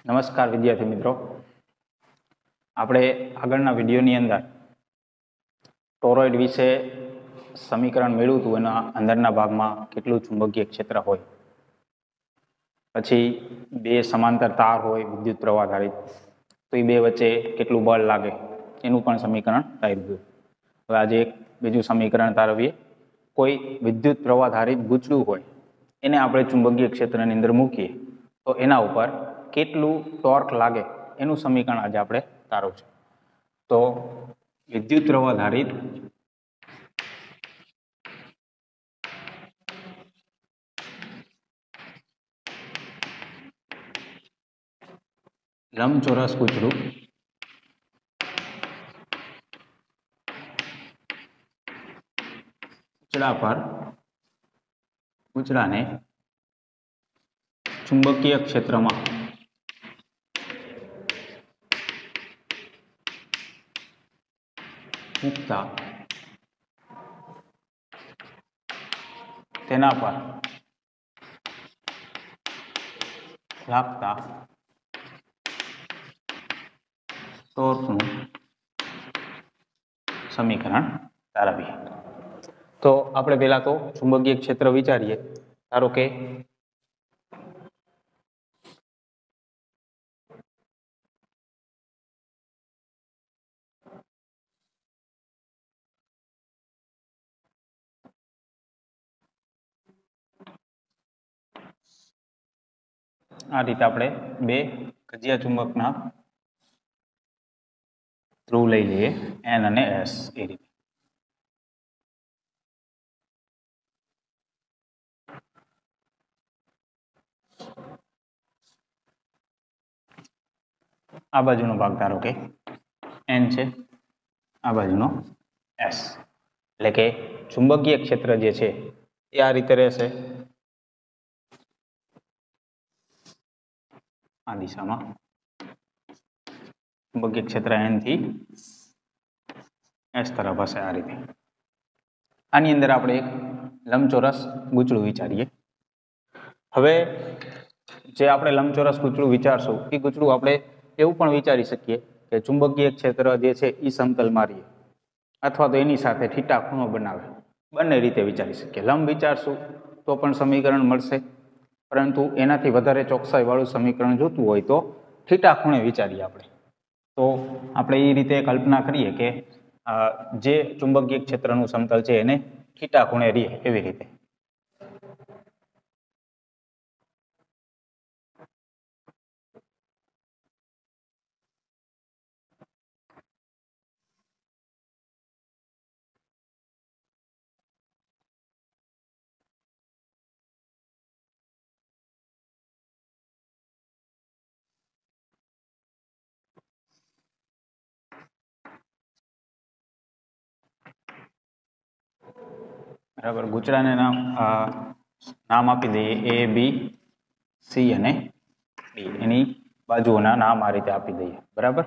નમસ્કાર વિદ્યાર્થી મિત્રો, આપણે આગળના વિડીયોની અંદર ટોરોઇડ વિશે સમીકરણ મેળવ્યું હતું. એના અંદરના ભાગમાં કેટલું ચુંબકીય ક્ષેત્ર હોય, પછી બે સમાંતર તાર હોય વિદ્યુત પ્રવાહ આધારિત, તો એ બે વચ્ચે કેટલું બળ લાગે એનું પણ સમીકરણ તાર્યું. હવે આજે એક બીજું સમીકરણ તારવીએ. કોઈ વિદ્યુત પ્રવાહ આધારિત ગૂંચળું હોય એને આપણે ચુંબકીય ક્ષેત્રની અંદર મૂકીએ તો એના ઉપર કેટલું ટોર્ક લાગે એનું સમીકરણ આજે આપણે તારવું છે. તો વિદ્યુત પ્રવાહ આધારિત લંબચોરસ ગૂંચળું ગૂંચળાને ચુંબકીય ક્ષેત્રમાં મૂકતા તેના પર લાગતા ટોર્કનું સમીકરણ તારવીએ. તો આપણે પહેલા તો ચુંબકીય ક્ષેત્ર વિચારીએ. ધારો કે આ રીતે આપણે બે કજિયા ચુંબકના ધ્રુવ લઈ લઈએ, એન અને એસ. એ રીતે આ બાજુનો ભાગ ધારો કે એન છે, આ બાજુનો એસ. એટલે કે ચુંબકીય ક્ષેત્ર જે છે એ આ રીતે રહેશે, આ દિશામાં ચુંબકીય ક્ષેત્ર એન થી એસ તરફ હશે આ રીતે. આની અંદર આપણે એક લંબચોરસ ગૂંચળું વિચારીએ. હવે જે આપણે લંબચોરસ ગૂંચળું વિચારશું એ ગૂંચળું આપણે એવું પણ વિચારી શકીએ કે ચુંબકીય ક્ષેત્ર જે છે એ સમતલમાં રહે અથવા તો એની સાથે થીટા ખૂણો બનાવે. બંને રીતે વિચારી શકીએ. લંબ વિચારશું તો પણ સમીકરણ મળશે, પરંતુ એનાથી વધારે ચોકસાઈવાળું સમીકરણ જોતું હોય તો થીટા ખૂણે વિચારીએ આપણે. તો આપણે એ રીતે કલ્પના કરીએ કે જે ચુંબકીય ક્ષેત્રનું સમતલ છે એને થીટા ખૂણે રહે એવી રીતે. બરાબર, ગૂંચળાને નામ આપી દઈએ એ, બી, સી અને ડી. એની બાજુઓના નામ આ રીતે આપી દઈએ. બરાબર.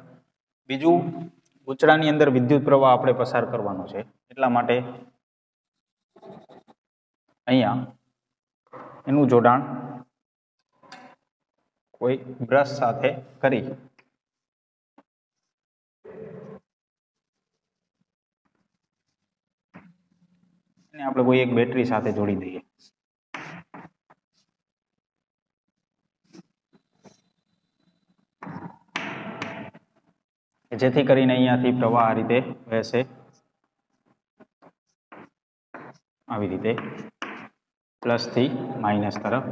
બીજું, ગૂંચળાની અંદર વિદ્યુત પ્રવાહ આપણે પસાર કરવાનો છે, એટલા માટે અહીંયા એનું જોડાણ કોઈ બ્રશ સાથે કરી અને આપણે કોઈ એક બેટરી સાથે જોડી દઈએ. જેથી કરીને અહીંયાથી પ્રવાહ આ રીતે વહેશે, આવી રીતે પ્લસ થી માઇનસ તરફ.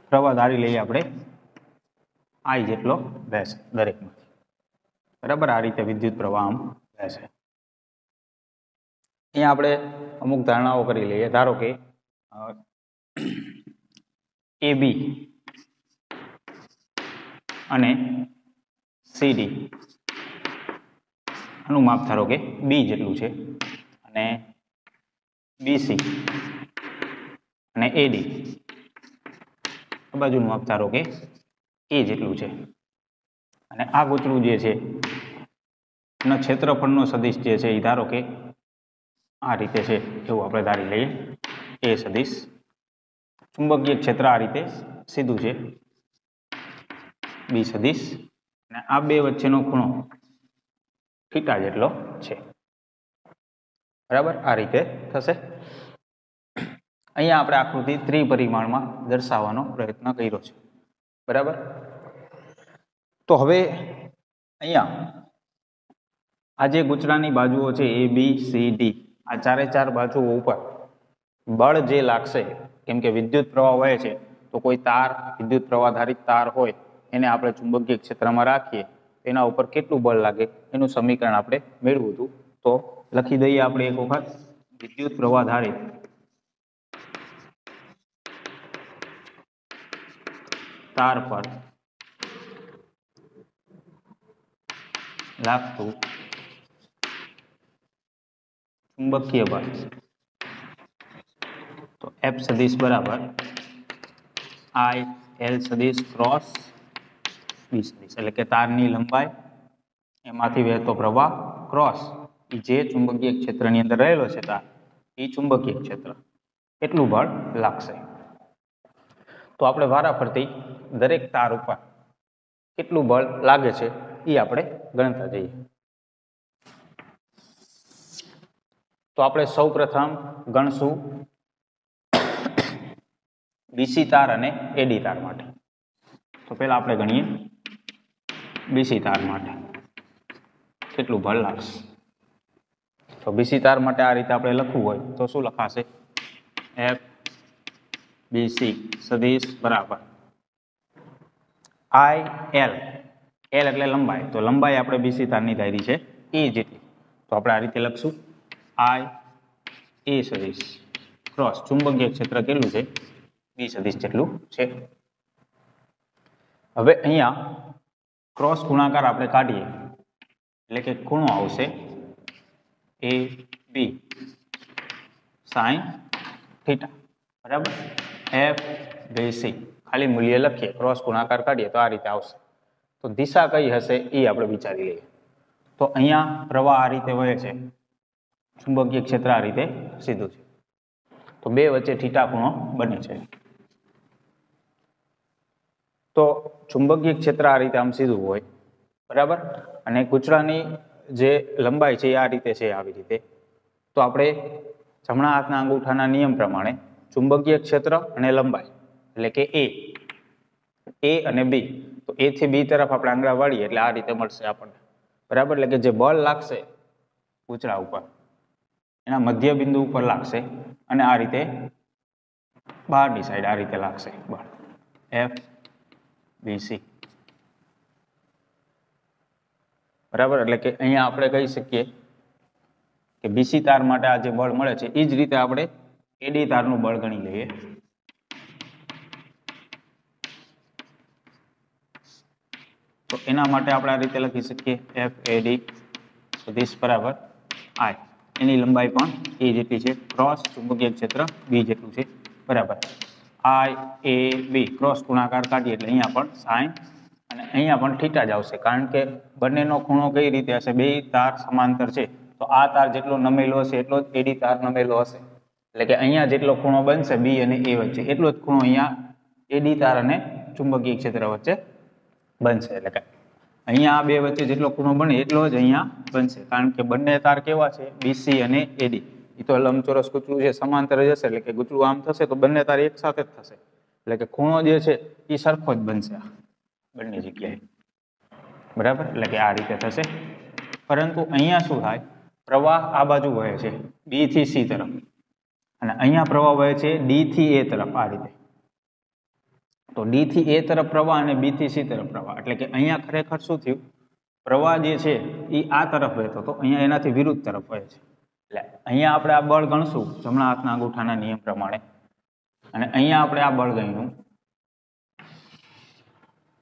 પ્રવાહ ધારી લઈએ આપણે આઈ જેટલો વહેશે દરેકમાંથી. બરાબર, આ રીતે વિદ્યુત પ્રવાહ આમ વહેશે. અહીંયા આપણે અમુક ધારણાઓ કરી લઈએ. ધારો કે એ બી અને સીડી આનું માપ ધારો કે બી જેટલું છે, અને બીસી અને એડી આ બાજુનું માપ ધારો કે એ જેટલું છે. અને આ ગૂંચળું જે છે એના ક્ષેત્રફળનો સદિશ જે છે એ ધારો કે આ રીતે છે એવું આપણે ધારી લઈએ. એ સદિશ ચુંબકીય ક્ષેત્ર આ રીતે સીધું છે બી સદિશ, અને આ બે વચ્ચેનો ખૂણો થીટા જેટલો છે, બરાબર? આ રીતે થશે. અહીંયા આપણે આકૃતિ ત્રિપરિમાણમાં દર્શાવવાનો પ્રયત્ન કર્યો છે, બરાબર? તો હવે અહીંયા આ જે ગૂંચળાની બાજુઓ છે એ બી સી ડી, આ ચારે ચાર બાજુઓ ઉપર બળ જે લાગશે, કેમ કે વિદ્યુત પ્રવાહ વહે છે, તો કોઈ તાર, વિદ્યુત પ્રવાહ ધારિત તાર હોય એને આપણે ચુંબકીય ક્ષેત્રમાં રાખીએ, એના ઉપર કેટલું બળ લાગે એનું સમીકરણ આપણે મેળવ્યું હતું. તો લખી દઈએ આપણે એક વખત. વિદ્યુત પ્રવાહ ધારિત તાર પર લાગતું ચુંબકીય બળ, તો એફ સદિશ બરાબર આઈ એલ સદિશ ક્રોસ બી સદિશ, એટલે કે તારની લંબાઈ, એમાંથી વહેતો પ્રવાહ ક્રોસ જે ચુંબકીય ક્ષેત્રની અંદર રહેલો છે તાર, એ ચુંબકીય ક્ષેત્ર, એટલું બળ લાગશે. તો આપણે વારાફરતી દરેક તાર ઉપર કેટલું બળ લાગે છે એ આપણે ગણતા જઈએ. તો આપણે સૌ પ્રથમ ગણશું બીસી તાર અને એડી તાર માટે. તો પહેલા આપણે ગણીએ બીસી તાર માટે કેટલું બળ લાગશે. તો બીસી તાર માટે આ રીતે આપણે લખવું હોય તો શું લખાશે? એફ બીસી સદિશ બરાબર આઈ એલ, એલ એટલે લંબાઈ, તો લંબાઈ આપણે બીસી તારની ધારી છે એ જેટલી, તો આપણે આ રીતે લખશું આઈ એ સદિશ ક્રોસ ચુંબકીય ક્ષેત્ર કેટલું છે? બી સદિશ જેટલું છે. હવે અહીંયા ક્રોસ ગુણાકાર આપણે કાઢીએ એટલે કે ખૂણો આવશે એ બી સાઈન થીટા, બરાબર? એફ બીસી ખાલી મૂલ્ય લખીએ, ક્રોસ ગુણાકાર કાઢીએ તો આ રીતે આવશે. તો દિશા કઈ હશે એ આપણે વિચારી લઈએ. તો અહીંયા પ્રવાહ આ રીતે વહે છે, ચુંબકીય ક્ષેત્ર આ રીતે સીધું છે, તો બે વચ્ચે થીટા ખૂણો બને છે. તો ચુંબકીય ક્ષેત્ર આ રીતે આમ સીધું હોય, બરાબર? અને ગૂંચળાની જે લંબાઈ છે એ આ રીતે છે, આવી રીતે. તો આપણે જમણા હાથના અંગૂઠાના નિયમ પ્રમાણે ચુંબકીય ક્ષેત્ર અને લંબાઈ એટલે કે એ અને બી, તો એ થી બી તરફ આપણે આંગળા વાળીએ એટલે આ રીતે મળશે આપણને, બરાબર? એટલે કે જે બળ લાગશે ગૂંચળા ઉપર એના મધ્ય બિંદુ ઉપર લાગશે અને આ રીતે બહારની સાઈડ આ રીતે લાગશે બળ, એફ બીસી, બરાબર? એટલે કે અહીંયા આપણે કહી શકીએ કે બીસી તાર માટે આ જે બળ મળે છે એ જ રીતે આપણે એડી તારનું બળ ગણી લઈએ. તો એના માટે આપણે આ રીતે લખી શકીએ એફ એડી સદિશ બરાબર આઈ, એની લંબાઈ પણ એ જેટલી છે, ક્રોસ ચુંબકીય ક્ષેત્ર બી જેટલું છે, બરાબર? આઈ એ બી ક્રોસ ગુણાકાર કાઢીએ એટલે અહીંયા પણ સાઈન અને અહીંયા પણ થીટા જ આવશે, કારણ કે બંનેનો ખૂણો કઈ રીતે હશે? બે તાર સમાંતર છે, તો આ તાર જેટલો નમેલો હશે એટલો જ એડી તાર નમેલો હશે, એટલે કે અહીંયા જેટલો ખૂણો બનશે બી અને એ વચ્ચે એટલો જ ખૂણો અહીંયા એડી તાર અને ચુંબકીય ક્ષેત્ર વચ્ચે બનશે. એટલે કે અહીંયા આ બે વચ્ચે જેટલો ખૂણો બને એટલો જ અહીંયા બનશે, કારણ કે બંને તાર કેવા છે? બીસી અને એડી. એ તો લંબચોરસ ગૂંચળું છે, સમાંતર જ હશે, એટલે કે ગૂંચળું આમ થશે તો બંને તાર એક સાથે જ થશે, એટલે કે ખૂણો જે છે એ સરખો જ બનશે બંને જગ્યાએ, બરાબર? એટલે કે આ રીતે થશે. પરંતુ અહીંયા શું થાય? પ્રવાહ આ બાજુ વહે છે બી થી સી તરફ, અને અહીંયા પ્રવાહ વહે છે ડી થી એ તરફ, આ રીતે. તો ડી થી એ તરફ પ્રવાહ અને બી થી સી તરફ પ્રવાહ, એટલે કે અહીંયા ખરેખર શું થયું? પ્રવાહ જે છે એ આ તરફ વહેતો હતો, અહીંયા એનાથી વિરુદ્ધ તરફ વહે છે. એટલે અહીંયા આપણે આ બળ ગણશું જમણા હાથના અંગૂઠાના નિયમ પ્રમાણે, અને અહીંયા આપણે આ બળ ગણ્યું,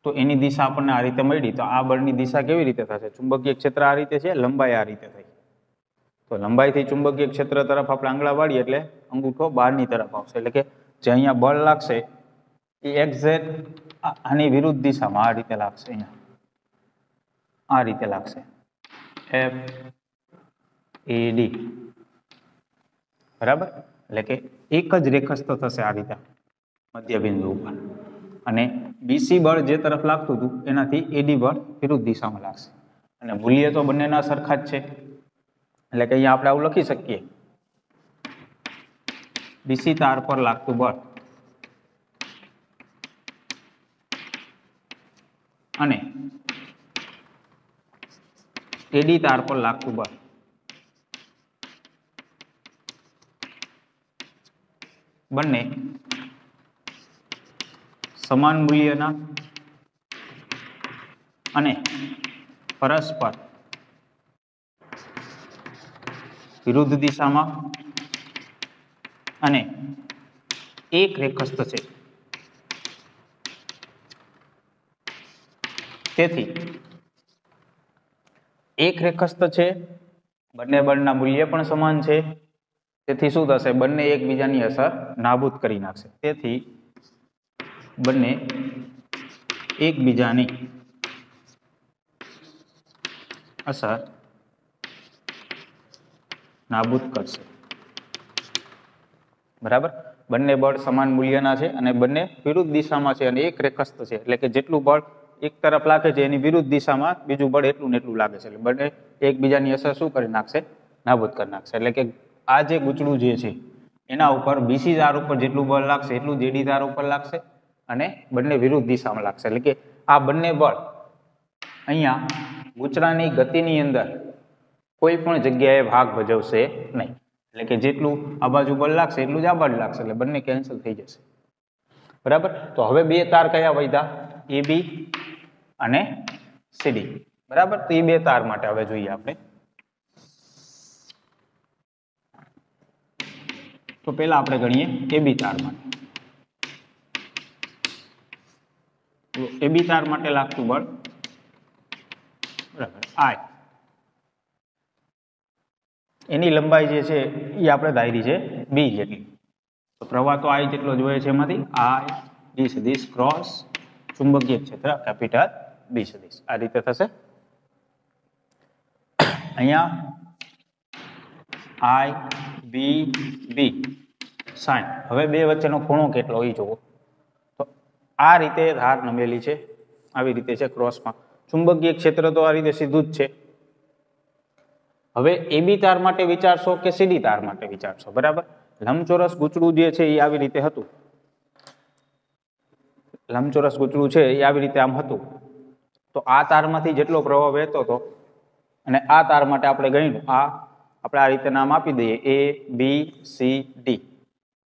તો એની દિશા આપણને આ રીતે મળી. તો આ બળની દિશા કેવી રીતે થશે? ચુંબકીય ક્ષેત્ર આ રીતે છે, લંબાઈ આ રીતે થઈ, તો લંબાઈથી ચુંબકીય ક્ષેત્ર તરફ આપણે આંગળા વાળીએ એટલે અંગૂઠો બહારની તરફ આવશે, એટલે કે જે અહીંયા બળ લાગશે એ એક્ઝેક્ટ આની વિરુદ્ધ દિશામાં આ રીતે લાગશે, અહીંયા આ રીતે લાગશે, એફ એ ડી, બરાબર? એટલે કે એક જ રેખસ્થ થશે આ રીતે, મધ્ય બિંદુ ઉપર, અને બીસી બળ જે તરફ લાગતું હતું એનાથી એડી બળ વિરુદ્ધ દિશામાં લાગશે, અને મૂલ્ય તો બંનેના સરખા જ છે, એટલે કે અહીંયા આપણે આવું લખી શકીએ, બીસી તાર પર લાગતું બળ અને એડી તાર પર લાગતું બળ બંને સમાન મૂલ્યના અને પરસ્પર વિરુદ્ધ દિશામાં અને એક રેખસ્થ છે. તેથી એક રેખસ્થ છે, બંને બળના મૂલ્ય પણ સમાન છે, તેથી શું થશે? બંને એકબીજાની અસર નાબૂદ કરી નાખશે. તેથી બંને એકબીજાની અસર નાબૂદ કરશે. બરાબર, બંને બળ સમાન મૂલ્યના છે અને બંને વિરુદ્ધ દિશામાં છે અને એક રેખસ્થ છે, એટલે કે જેટલું બળ એક તરફ લાગે છે એની વિરુદ્ધ દિશામાં બીજું બળ એટલું ને એટલું લાગે છે, એટલે બંને એકબીજાની અસર શું કરી નાખશે? નાબૂદ કરી નાખશે. એટલે કે આ જે ગૂંચળું જે છે એના ઉપર બીસી તાર ઉપર જેટલું બળ લાગશે એટલું જ એડી તાર ઉપર લાગશે, અને બંને વિરુદ્ધ દિશામાં લાગશે. એટલે કે આ બંને બળ અહીંયા ગૂંચળાની ગતિની અંદર કોઈ પણ જગ્યાએ ભાગ ભજવશે નહીં, એટલે કે જેટલું આ બાજુ બળ લાગશે એટલું જ આ બાજુ લાગશે, એટલે બંને કેન્સલ થઈ જશે. બરાબર, તો હવે બે તાર કયા વધ્યા? AB અને CD. બરાબર, તો એ બે તાર માટે હવે જોઈએ આપણે. તો પહેલા આપણે ગણીએ AB તાર માટે. તો AB તાર માટે લાગતું બળ બરાબર I. એની લંબાઈ જે છે એ આપણે ધારી છે B જેટલી. તો પ્રવાહ તો I જેટલો જ હોય છે, એમાંથી I B સદિશ ક્રોસ ચુંબકીય ક્ષેત્ર કેપિટલ B સદિશ આ રીતે થશે. અહીંયા I B B sin. હવે બે વચ્ચેનો ખૂણો કેટલો એ જોવો. તો આ રીતે ધાર નમેલી છે, આવી રીતે છે ક્રોસમાં. ચુંબકીય ક્ષેત્ર તો આ રીતે સીધું જ છે. હવે AB તાર માટે વિચારશો કે CD તાર માટે વિચારશો? બરાબર, લંબચોરસ ગૂંચળું જે છે એ આવી રીતે હતું. લંબચોરસ ગૂંચળું છે એ આવી રીતે આમ હતું. તો આ તારમાંથી જેટલો પ્રવાહ વહેતો હતો અને આ તાર માટે આપણે ગણ્યું, આ આપણે આ રીતે નામ આપી દઈએ ABCD.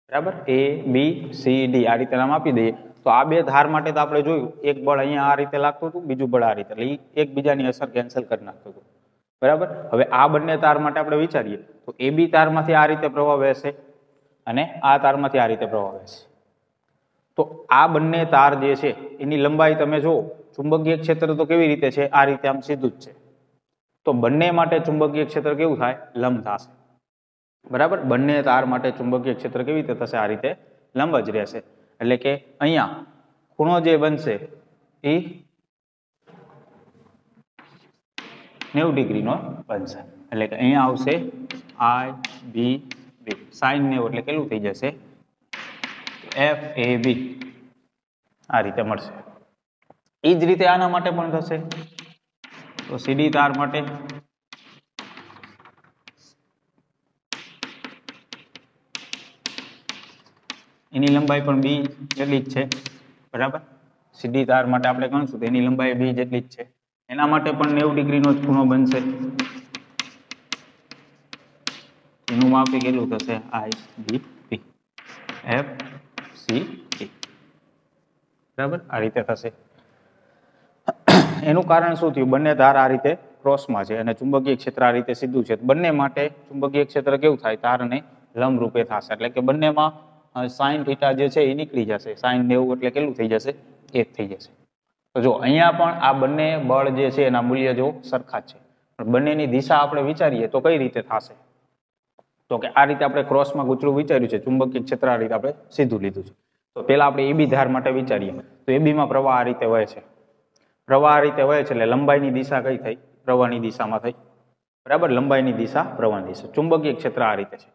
બરાબર, ABCD આ રીતે નામ આપી દઈએ. તો આ બે ધાર માટે તો આપણે જોયું, એક બળ અહીંયા આ રીતે લાગતું હતું, બીજું બળ આ રીતે, એટલે એકબીજાની અસર કેન્સલ કરી નાખતું હતું. બરાબર, હવે આ બંને તાર માટે આપણે વિચારીએ તો AB તારમાંથી આ રીતે પ્રવાહ વહેશે અને આ તારમાંથી આ રીતે પ્રવાહ વહેશે. તો આ બંને તાર જે છે એની લંબાઈ તમે જુઓ, ચુંબકીય ક્ષેત્ર તો કેવી રીતે છે? આ રીતે આમ સીધું જ છે. તો બંને માટે ચુંબકીય ક્ષેત્ર કેવું થાય? લંબ થશે. બરાબર, બંને તાર માટે ચુંબકીય ક્ષેત્ર કેવી રીતે થશે? આ રીતે લંબ જ રહેશે. એટલે કે અહીંયા ખૂણો જે બનશે એ 90 ડિગ્રીનો બનશે. એટલે કે અહીંયા આવશે IBB sin 90, એટલે કેટલું થઈ જશે? FAB. આ રીતે મળશે. એ જ રીતે આના માટે પણ થશે. તો CD તાર માટે એની લંબાઈ પણ B જેટલી જ છે. બરાબર, CD તાર માટે આપણે ગણશું તો એની લંબાઈ B જેટલી જ છે. એના માટે પણ 90 ડિગ્રીનો જ ખૂણો બનશે. એનું માપ કેટલું થશે? IBP FCD. બરાબર, આ રીતે થશે. એનું કારણ શું થયું? બંને ધાર આ રીતે ક્રોસમાં છે અને ચુંબકીય ક્ષેત્ર આ રીતે સીધું છે. બંને માટે ચુંબકીય ક્ષેત્ર કેવું થાય? તારને લંબ રૂપે થશે. એટલે કે બંનેમાં sin થીટા જે છે એ નીકળી જશે. sin 90 એટલે કેટલું થઈ જશે? 1 થઈ જશે. તો જો અહીંયા પણ આ બંને બળ જે છે એના મૂલ્ય જો સરખા જ છે, પણ બંનેની દિશા આપણે વિચારીએ તો કઈ રીતે થશે? તો કે આ રીતે આપણે ક્રોસમાં ગૂંચળું વિચાર્યું છે, ચુંબકીય ક્ષેત્ર આ રીતે આપણે સીધું લીધું છે. તો પેલા આપણે AB ધાર માટે વિચારીએ તો AB માં પ્રવાહ આ રીતે વહે છે. પ્રવાહ આ રીતે વહે છે એટલે લંબાઈની દિશા કઈ થઈ? પ્રવાહની દિશામાં થઈ. બરાબર, લંબાઈની દિશા પ્રવાહની દિશા. ચુંબકીય ક્ષેત્ર આ રીતે છે,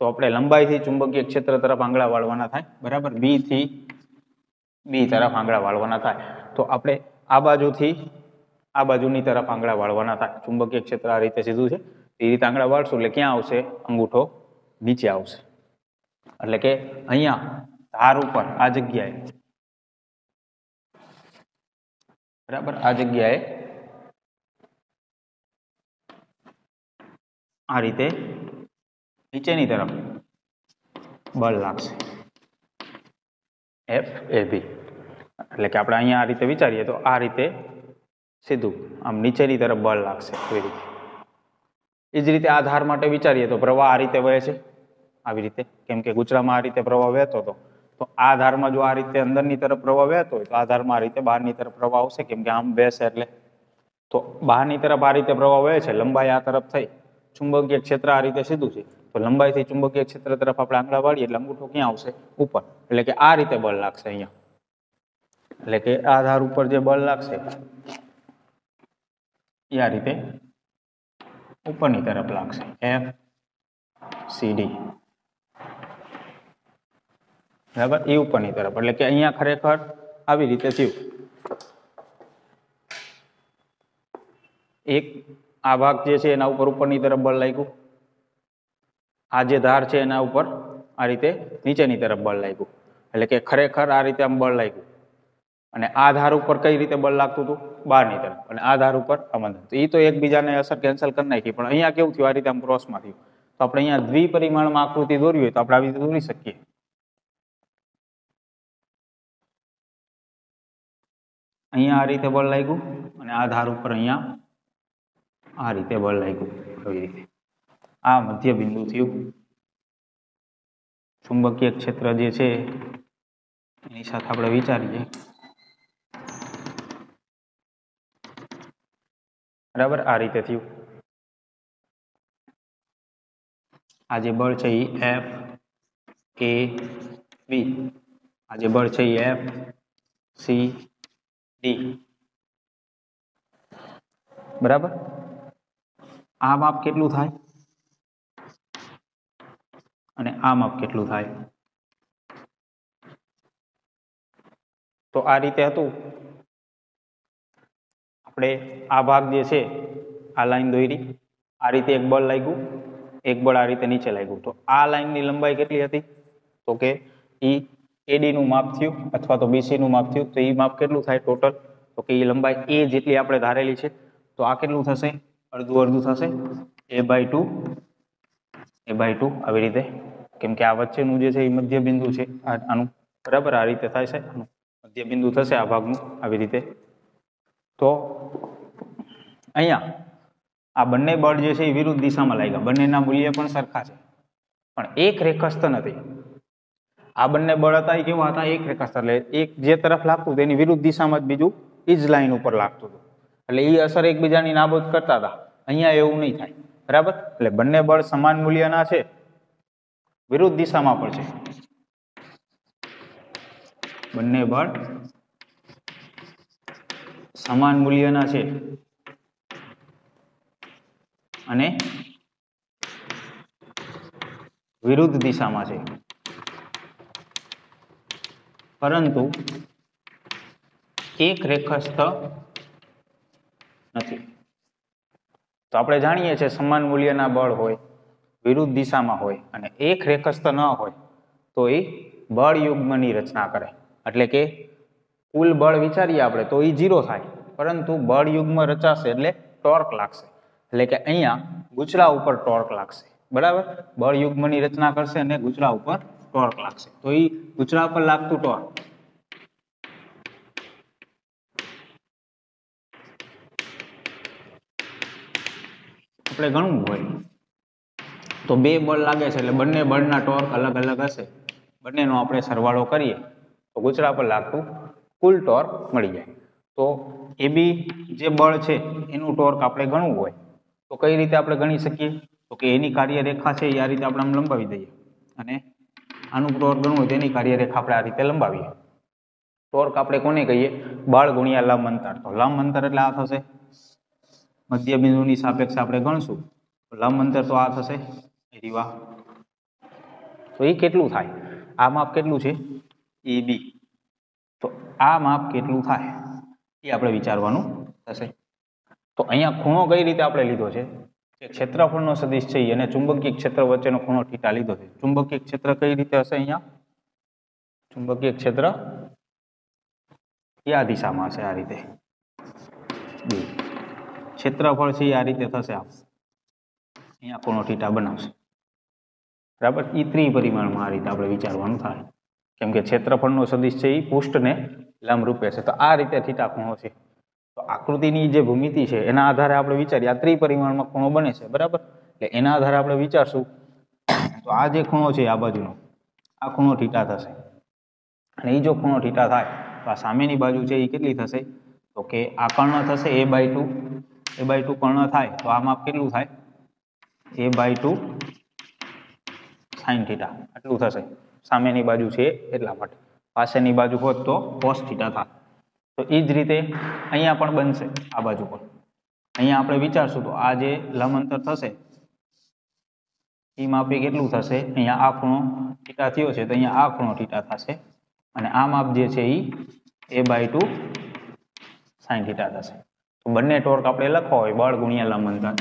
તો આપણે લંબાઈથી ચુંબકીય ક્ષેત્ર તરફ આંગળા વાળવાના થાય. બરાબર, B થી બી તરફ આંગળા વાળવાના થાય. તો આપણે આ બાજુથી આ બાજુની તરફ આંગળા વાળવાના થાય. ચુંબકીય ક્ષેત્ર આ રીતે સીધું છે, એ રીતે આંગળા વાળશું એટલે ક્યાં આવશે? અંગૂઠો નીચે આવશે. એટલે કે અહીંયા ધાર ઉપર આ જગ્યાએ, બરાબર, આ જગ્યાએ આ રીતે નીચેની તરફ બળ લાગશે, એફ એ બી. એટલે કે આપણે અહીંયા આ રીતે વિચારીએ તો આ રીતે સીધું આમ નીચેની તરફ બળ લાગશે એવી રીતે. એ જ રીતે આ ધાર માટે વિચારીએ તો પ્રવાહ આ રીતે વહે છે, આવી રીતે, કેમ કે ગુજરામાં આ રીતે પ્રવાહ વહેતો હતો. તો આ ધારમાં જો આ રીતે અંદરની તરફ પ્રવાહ વહેતો હોય તો આ ધારમાં આ રીતે બહારની તરફ પ્રવાહ આવશે, કેમ કે આમ બેસે એટલે. તો બહારની તરફ આ રીતે પ્રવાહ વહે છે, લંબાઈ આ તરફ થઈ, ચુંબકીય ક્ષેત્ર આ રીતે સીધું છે, તો લંબાઈથી ચુંબકીય ક્ષેત્ર તરફ આપણે આંગળા વાળીએ એટલે અંગૂઠો ક્યાં આવશે? ઉપર. એટલે કે આ રીતે બળ લાગશે અહીંયા. એટલે કે આ ધાર ઉપર જે બળ લાગશે એ આ રીતે ઉપરની તરફ લાગશે, એફ સી ડી, બરાબર, એ ઉપરની તરફ. એટલે કે અહીંયા ખરેખર આવી રીતે થયું. એક આ ભાગ જે છે એના ઉપર ઉપરની તરફ બળ લાગ્યું, આ જે ધાર છે એના ઉપર આ રીતે નીચેની તરફ બળ લાગ્યું. એટલે કે ખરેખર આ રીતે આમ બળ લાગ્યું. અને આ ધાર ઉપર કઈ રીતે બળ લાગતું હતું? બહારની તરફ. અને આ ધાર ઉપર આમાં. તો એ તો એકબીજાને અસર કેન્સલ કરી નાખી. પણ અહીંયા કેવું થયું? આ રીતે આમ ક્રોસમાં થયું. તો આપણે અહીંયા દ્વિપરિમાણમાં આકૃતિ દોરવી હોય તો આપણે આવી રીતે દોરી શકીએ. અહીંયા આ રીતે બળ લાગ્યું અને આ ધાર ઉપર અહીંયા આ રીતે બળ લાગ્યું. આવી રીતે આ મધ્ય બિંદુ થયું. ચુંબકીય ક્ષેત્ર જે છે એની સાથે આપણે વિચારીએ, બરાબર, આ રીતે થયું. આ જે બળ છે એ એફ એ બી, આ જે બળ છે એ એફ સી ડી, બરાબર. આ માપ કેટલું થાય અને આ માપ કેટલું થાય? તો આ રીતે હતું. આપણે આ ભાગ જે છે આ લાઈન દોરી, આ રીતે એક બળ લાગ્યું, એક બળ આ રીતે નીચે લાગ્યું. તો આ લાઈનની લંબાઈ કેટલી હતી? તો કે ઈ એડી નું માપ થયું અથવા તો બીસી નું માપ થયું. તો એ માપ કેટલું થાય ટોટલ? તો કે એ લંબાઈ એ જેટલી આપણે ધારેલી છે. તો આ કેટલું થશે? અડધું અડધું થશે, a/2 a/2 આવી રીતે. કેમ કે આ વચ્ચેનું જે છે એ મધ્ય બિંદુ છે આનું, બરાબર, આ રીતે થાય છે. આનું મધ્ય બિંદુ થશે આ ભાગનું આવી રીતે. તો અહીંયા આ બંને બળ જે છે એ વિરુદ્ધ દિશામાં લાગ્યા. બંનેના મૂલ્ય પણ સરખા છે, પણ એક રેખસ્થ નથી. આ બંને બળ હતા એ કેવા હતા? એક રેખસ્થ. એટલે એક જે તરફ લાગતું તેની વિરુદ્ધ દિશામાં જ બીજું એ જ લાઈન ઉપર લાગતું હતું. એટલે એ અસર એકબીજાની નાબૂદ કરતા હતા. અહીંયા એવું નહીં થાય, બરાબર. એટલે બંને બળ સમાન મૂલ્યના છે, વિરુદ્ધ દિશામાં પણ છે. બંને બળ સમાન મૂલ્યના છે અને વિરુદ્ધ દિશામાં છે, પરંતુ એક રેખસ્થ નથી. તો આપણે જાણીએ છીએ સમાન મૂલ્યના બળ હોય, વિરુદ્ધ દિશામાં હોય અને એક રેખસ્થ ન હોય તો એ બળ યુગ્મની રચના કરે. એટલે કે કુલ બળ વિચારીએ આપણે તો એ 0 થાય, પરંતુ બળ યુગ્મ રચાશે એટલે ટોર્ક લાગશે. એટલે કે અહીંયા ગૂંચળા ઉપર ટોર્ક લાગશે, બરાબર. બળ યુગ્મની રચના કરશે અને ગૂંચળા ઉપર ટોર્ક લાગશે. તો એ ગૂંચળા પર લાગતું ટોર્ક આપણે ગણવું હોય તો બે બળ લાગે છે એટલે બંને બળના ટોર્ક અલગ અલગ હશે. બંનેનો આપણે સરવાળો કરીએ તો ગૂંચળા પર લાગતું કુલ ટોર્ક મળી જાય. તો એ બી જે બળ છે એનું ટોર્ક આપણે ગણવું હોય તો કઈ રીતે આપણે ગણી શકીએ? તો કે એની કાર્યરેખા છે એ આ રીતે આપણે આમ લંબાવી દઈએ અને આનું ટોર્ક ગણવું હોય તેની કાર્યરેખા આપણે આ રીતે લંબાવીએ. ટોર્ક આપણે કોને કહીએ? બળ ગુણ્યા લંબ અંતર. તો લંબ અંતર એટલે આ થશે, મધ્ય બિંદુની સાપેક્ષે આપણે ગણશું લંબ અંતર તો આ થશે રીવા. તો એ કેટલું થાય? આ માપ કેટલું છે? એ બી. તો આ માપ કેટલું થાય એ આપણે વિચારવાનું થશે. તો અહીંયા ખૂણો કઈ રીતે આપણે લીધો છે, જે ક્ષેત્રફળનો સદિશ છે અને ચુંબકીય ક્ષેત્ર વચ્ચેનો ખૂણો θ લીધો છે. ચુંબકીય ક્ષેત્ર કઈ રીતે હશે? અહીંયા ચુંબકીય ક્ષેત્ર કયા દિશામાં હશે? આ રીતે ક્ષેત્રફળ છે આ રીતે થશે. અહીંયા ખૂણો θ બનાવશે, બરાબર. એ ત્રિપરિમાણમાં આ રીતે આપણે વિચારવાનું થાય, કેમ કે ક્ષેત્રફળનો સદિશ છે એ પૃષ્ઠને લંબરૂપે છે. તો આ રીતે θ ખૂણો છે. તો આકૃતિની જે ભૂમિતિ છે એના આધારે આપણે વિચારીએ આ ત્રિપરિમાણમાં ખૂણો બને છે, બરાબર. એટલે એના આધારે આપણે વિચારશું. તો આ જે ખૂણો છે આ બાજુનો, આ ખૂણો θ થશે. અને એ જો ખૂણો θ થાય તો આ સામેની બાજુ છે એ કેટલી થશે? તો કે આ કર્ણ થશે a/2. a/2 કર્ણ થાય તો આ માપ કેટલું થાય? a/2 sin θ આટલું થશે. સામેની બાજુ છે એટલા માટે, પાછળની બાજુ હોત તો cos θ થાય. તો એ જ રીતે અહીંયા પણ બનશે. આ બાજુ પણ અહીંયા આપણે વિચારશું તો આ જે લંબ અંતર થશે એ માપે કેટલું થશે? અહીંયા આ ખૂણો θ થયો છે તો અહીંયા આ ખૂણો θ થશે. અને આ માપ જે છે એ a/2 sin θ થશે. તો બંને ટોર્ક આપણે લખવા હોય બળ ગુણ્યા લંબ અંતર,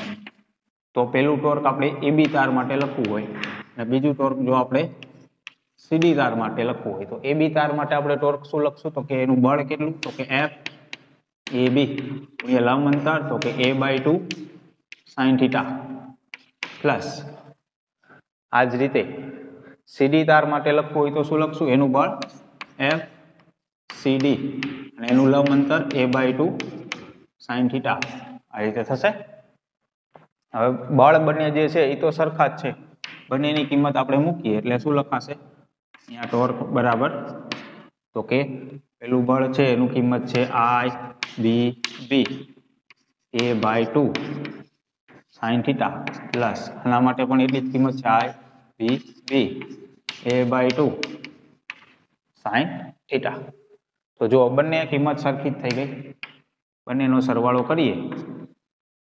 તો પેલું ટોર્ક આપણે AB તાર માટે લખવું હોય અને બીજું ટોર્ક જો આપણે CD તાર માટે લખવું હોય તો AB તાર માટે આપણે ટોર્ક શું લખશું? તો કે એનું બળ કેટલું? તો કે F AB ગુણ્યા લંબ અંતર તો કે a/2 sin θ પ્લસ આ જ રીતે CD તાર માટે લખવું હોય તો શું લખશું? એનું બળ F CD અને એનું લંબ અંતર a/2 sin θ. આ રીતે થશે. હવે બળ બંને જે છે એ તો સરખા જ છે, બંનેની કિંમત આપણે મૂકીએ એટલે શું લખાશે? અહીંયા ટોર્ક બરાબર તો કે પેલું બળ છે એનું કિંમત છે IBB a/2 sin θ પ્લસ આના માટે પણ એટલી જ કિંમત છે IBB a/2 sin θ. તો જો બંને કિંમત સરખી જ થઈ ગઈ, બંનેનો સરવાળો કરીએ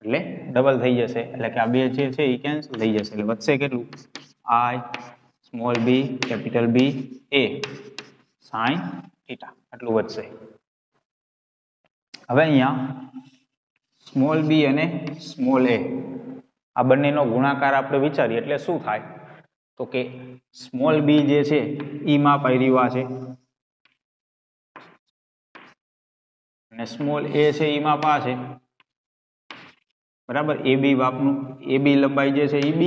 એટલે ડબલ થઈ જશે. એટલે કે આ બે જે છે એ કેન્સલ થઈ જશે. એટલે વધશે કેટલું? I small b capital B a sin θ આટલું વધશે. હવે અહીંયા સ્મોલ b અને સ્મોલ a આ બંનેનો ગુણાકાર આપણે વિચારીએ એટલે શું થાય? તો કે સ્મોલ b જે છે એ માપ આવી રહ્યું છે અને સ્મોલ a છે એ માપ આ છે, બરાબર. AB માપનું AB લંબાઈ જે છે એ b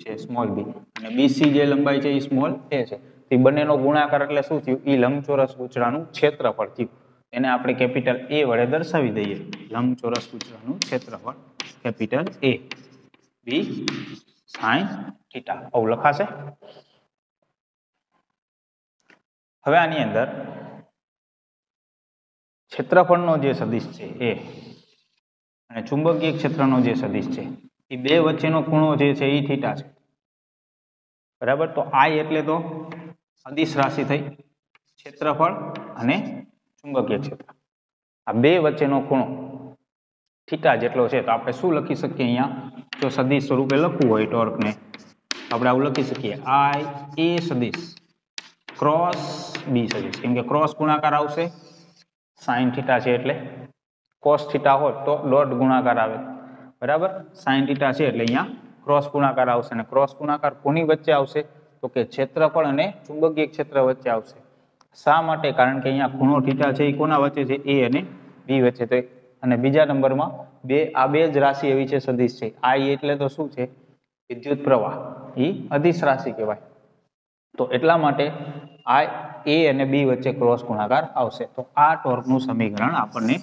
છે સ્મોલ b અને BC જે લંબાઈ છે એ સ્મોલ a છે. એ બંનેનો ગુણાકાર એટલે શું થયું? એ લંબચોરસ ગૂંચળાનું ક્ષેત્રફળ થયું. એને આપણે કેપિટલ A વડે દર્શાવી દઈએ. લંબચોરસ ગૂંચળાનું ક્ષેત્રફળ કેપિટલ A B sin θ આવું લખાશે. હવે આની અંદર ક્ષેત્રફળનો જે સદિશ છે એ અને ચુંબકીય ક્ષેત્રનો જે સદિશ છે એ બે વચ્ચેનો ખૂણો જે છે એ θ છે, બરાબર. તો I એટલે તો સદિશ રાશિ થઈ, ક્ષેત્રફળ અને ચુંબકીય ક્ષેત્ર. આ બે વચ્ચેનો ખૂણો θ જેટલો છે. તો આપણે શું લખી શકીએ? અહીંયા જો સદિશ સ્વરૂપે લખવું હોય ટોર્કને આપણે આવું લખી શકીએ I A સદિશ ક્રોસ B સદિશ. કેમ કે ક્રોસ ગુણાકાર આવશે, sin θ છે એટલે cos θ હોત તો ડોટ ગુણાકાર આવે, બરાબર. sin θ છે એટલે અહીંયા ક્રોસ ગુણાકાર આવશે. અને ક્રોસ ગુણાકાર કોની વચ્ચે આવશે? તો કે ક્ષેત્રફળ અને ચુંબકીય ક્ષેત્ર વચ્ચે આવશે. શા માટે? કારણ કે અહીંયા ખૂણો θ છે એ કોના વચ્ચે છે? A અને B વચ્ચે. તો અને બીજા નંબરમાં આ બે જ રાશિ એવી છે સદિશ છે. I એટલે તો શું છે? વિદ્યુત પ્રવાહ, એ અદિશ રાશિ કહેવાય. તો એટલા માટે A અને B વચ્ચે ક્રોસ ગુણાકાર આવશે. તો આ ટોર્કનું સમીકરણ આપણને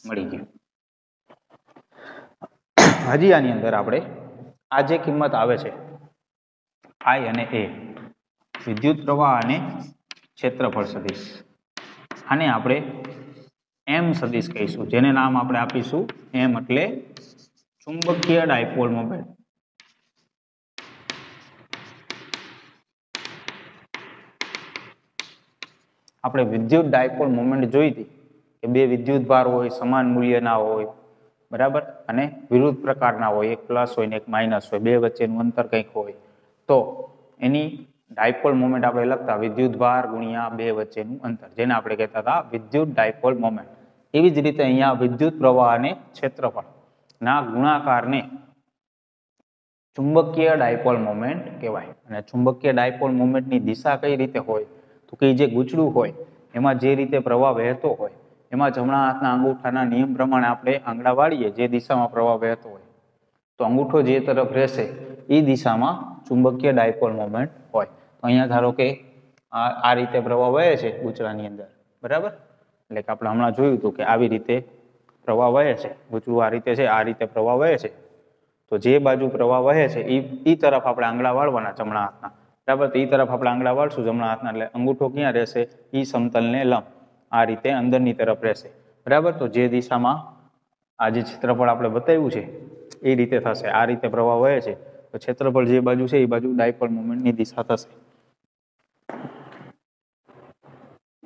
મળી ગયું. હજી આની અંદર આપણે આ જે કિંમત આવે છે I અને A, વિદ્યુત પ્રવાહ અને ક્ષેત્રફળ સદિશ, આને આપણે M સદિશ કહીશું, જેને નામ આપણે આપીશું M એટલે ચુંબકીય ડાયપોલ મોમેન્ટ. આપણે વિદ્યુત ડાયપોલ મોમેન્ટ જોઈ હતી કે બે વિદ્યુત ભાર હોય, સમાન મૂલ્યના હોય, બરાબર, અને વિરુદ્ધ પ્રકારના હોય, એક પ્લસ હોય ને એક માઇનસ હોય, બે વચ્ચેનું અંતર કંઈક હોય. તો એની ડાયપોલ મોમેન્ટ આપણે લખતા વિદ્યુત ભાર ગુણ્યા બે વચ્ચેનું અંતર, જેને આપણે કહેતા હતા વિદ્યુત ડાયપોલ મોમેન્ટ. એવી જ રીતે અહીંયા વિદ્યુત પ્રવાહ અને ક્ષેત્રફળ ના ગુણાકારને ચુંબકીય ડાયપોલ મોમેન્ટ કહેવાય. અને ચુંબકીય ડાયપોલ મોમેન્ટની દિશા કઈ રીતે હોય તો કે જે ગૂંચળું હોય એમાં જે રીતે પ્રવાહ વહેતો હોય એમાં જમણા હાથના અંગૂઠાના નિયમ પ્રમાણે આપણે આંગળા વાળીએ જે દિશામાં પ્રવાહ વહેતો હોય તો અંગૂઠો જે તરફ રહેશે એ દિશામાં ચુંબકીય ડાયપોલ મોમેન્ટ હોય. તો અહીંયા ધારો કે આ રીતે પ્રવાહ વહે છે ગૂંચળાની અંદર, બરાબર. એટલે કે આપણે હમણાં જોયું હતું કે આવી રીતે પ્રવાહ વહે છે, ગૂંચળું આ રીતે છે, આ રીતે પ્રવાહ વહે છે. તો જે બાજુ પ્રવાહ વહે છે એ તરફ આપણે આંગળા વાળવાના જમણા હાથના, બરાબર. તો એ તરફ આપણે આંગળા વાળશું જમણા હાથના, એટલે અંગૂઠો ક્યાં રહેશે એ સમતલને લંબ આ રીતે અંદરની તરફ રહેશે, બરાબર. તો જે દિશામાં આ જે ક્ષેત્રફળ આપણે બતાવ્યું છે એ રીતે થશે. આ રીતે પ્રવાહ વહે છે તો ક્ષેત્રફળ જે બાજુ છે એ બાજુ ડાયપોલ મોમેન્ટની દિશા થશે.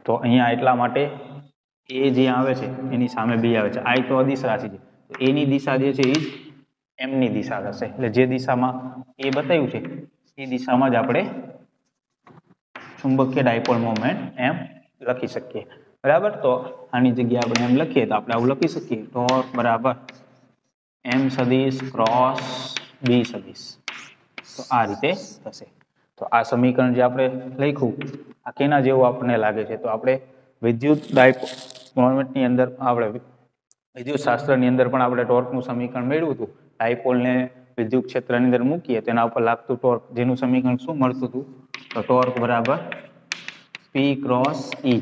તો અહીંયા એટલા માટે એ જે આવે છે એની સામે બી આવે છે. આ તો અદિશ રાશિ છે, તો એની દિશા જે છે એ એમની દિશા થશે. એટલે જે દિશામાં એ બતાવ્યું છે એ દિશામાં જ આપણે ચુંબકીય ડાયપોલ મોમેન્ટ એમ લખી શકીએ, બરાબર. તો આની જગ્યાએ આપણે એમ લખીએ તો આપણે આવું લખી શકીએ ટોર્ક બરાબર એમ સદિશ ક્રોસ બી સદિશ. તો આ રીતે થશે. તો આ સમીકરણ જે આપણે લખ્યું આ કેના જેવું આપણને લાગે છે તો આપણે વિદ્યુત ડાયપોલ મોમેન્ટની અંદર આપણે વિદ્યુત શાસ્ત્રની અંદર પણ આપણે ટોર્કનું સમીકરણ મેળવ્યું હતું. ડાયપોલને વિદ્યુત ક્ષેત્રની અંદર મૂકીએ તેના ઉપર લાગતું ટોર્ક જેનું સમીકરણ શું મળતું હતું તો ટોર્ક બરાબર પી ક્રોસ ઈ.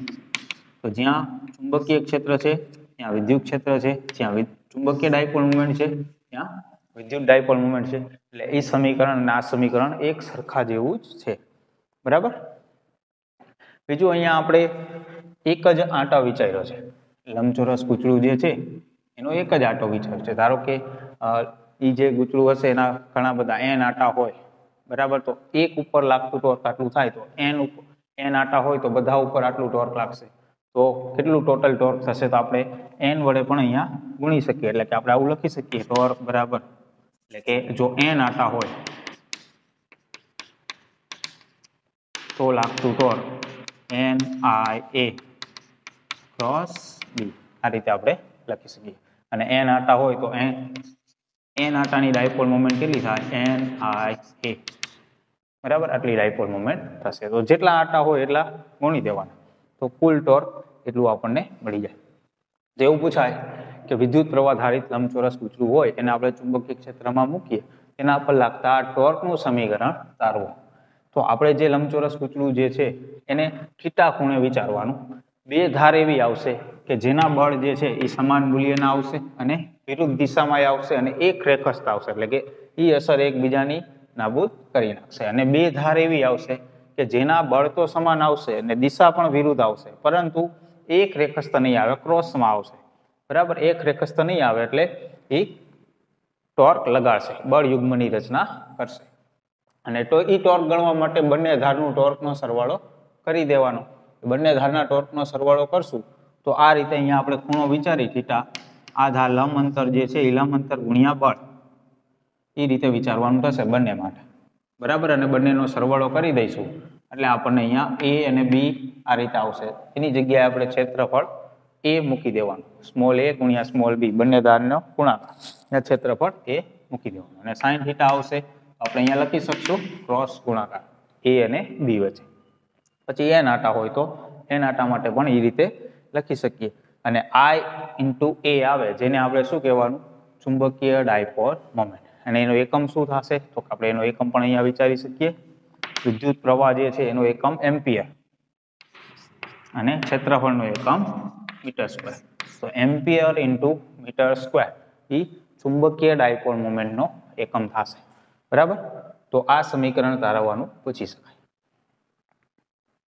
તો જ્યાં ચુંબકીય ક્ષેત્ર છે ત્યાં વિદ્યુત ક્ષેત્ર છે, જ્યાં ચુંબકીય ડાયપોલ મોમેન્ટ છે ત્યાં વિદ્યુત ડાયપોલ મોમેન્ટ છે. એટલે એ સમીકરણ અને આ સમીકરણ એક સરખા જેવું જ છે, બરાબર. બીજું અહીંયા આપણે એક જ આંટા વિચાર્યો છે. લંબચોરસ ગૂંચળું જે છે એનો એક જ આંટો વિચાર્યો છે. ધારો કે એ જે ગૂંચળું હશે એના ઘણા બધા એન આંટા હોય, બરાબર. તો એક ઉપર લાગતું ટોર્ક આટલું થાય તો એન આંટા હોય તો બધા ઉપર આટલું ટોર્ક લાગશે. તો કેટલું ટોટલ ટોર્ક થશે તો આપણે એન વડે પણ અહીંયા ગુણી શકીએ. એટલે કે આપણે આવું લખી શકીએ ટોર્ક બરાબર, એટલે કે જો એન આંટા હોય તો લાગતું torque N I A cross B. આ રીતે આપણે લખી શકીએ. અને એન આંટા હોય તો એન આંટાની ડાયપોલ મોમેન્ટ કેટલી થાય એન આઈ એ, બરાબર. આટલી ડાયપોલ મોમેન્ટ થશે. તો જેટલા આંટા હોય એટલા ગુણી દેવાના તો કુલ ટોર્ક એટલું આપણને મળી જાય. જેવું પૂછાય કે વિદ્યુત પ્રવાહ ધારિત લંબચોરસ ગૂંચળું હોય એને આપણે ચુંબકીય ક્ષેત્રમાં મૂકીએ એના પર લાગતા ટોર્કનું સમીકરણ તારવો. તો આપણે જે લંબચોરસ ગૂંચળું જે છે એને થીટા ખૂણે વિચારવાનું. બે ધાર એવી આવશે કે જેના બળ જે છે એ સમાન મૂલ્યના આવશે અને વિરુદ્ધ દિશામાં આવશે અને એક રેખસ્થ આવશે, એટલે કે એ અસર એકબીજાની નાબૂદ કરી નાખશે. અને બે ધાર એવી આવશે કે જેના બળ તો સમાન આવશે અને દિશા પણ વિરુદ્ધ આવશે, પરંતુ એક રેખસ્થ નહીં આવે, ક્રોસમાં આવશે, બરાબર. એક રેખસ્થ નહીં આવે એટલે એ ટોર્ક લગાડશે, બળ યુગ્મની રચના કરશે. અને તો એ ટોર્ક ગણવા માટે બંને ધારનું ટોર્કનો સરવાળો કરી દેવાનો. બંને ધારના ટોર્કનો સરવાળો કરશું તો આ રીતે અહીંયા આપણે ખૂણો વિચારી થીટા, આ ધાર લંબ અંતર જે છે એ લંબ અંતર ગુણ્યા બળ એ રીતે વિચારવાનું થશે બંને માટે, બરાબર. અને બંનેનો સરવાળો કરી દઈશું એટલે આપણને અહીંયા એ અને બી આ રીતે આવશે. એની જગ્યાએ આપણે ક્ષેત્રફળ એ મૂકી દેવાનું, સ્મોલ એ ગુણ્યા સ્મોલ બી, બંને ધારનો ગુણાકાર, ક્ષેત્રફળ એ મૂકી દેવાનું. અને સાઈન થીટા આવશે આપણે અહીંયા લખી શકશું ક્રોસ ગુણાકાર એ અને બી વચ્ચે. પછી એન આંટા હોય તો એન આંટા માટે પણ એ રીતે લખી શકીએ. અને આઈ ઇન્ટુ એ આવે જેને આપણે શું કહેવાનું ચુંબકીય ડાયપોલ મોમેન્ટ. અને એનો એકમ શું થશે તો આપણે એનો એકમ પણ અહીંયા વિચારી શકીએ. વિદ્યુત પ્રવાહ જે છે એનો એકમ એમ્પિયર અને ક્ષેત્રફળનો એકમ મીટર સ્ક્વેર. તો એમ્પિયર ઇન્ટુ મીટર સ્ક્વેર એ ચુંબકીય ડાયપોલ મોમેન્ટનો એકમ થશે, બરાબર. તો આ સમીકરણ તારવવાનું પૂછી શકાય.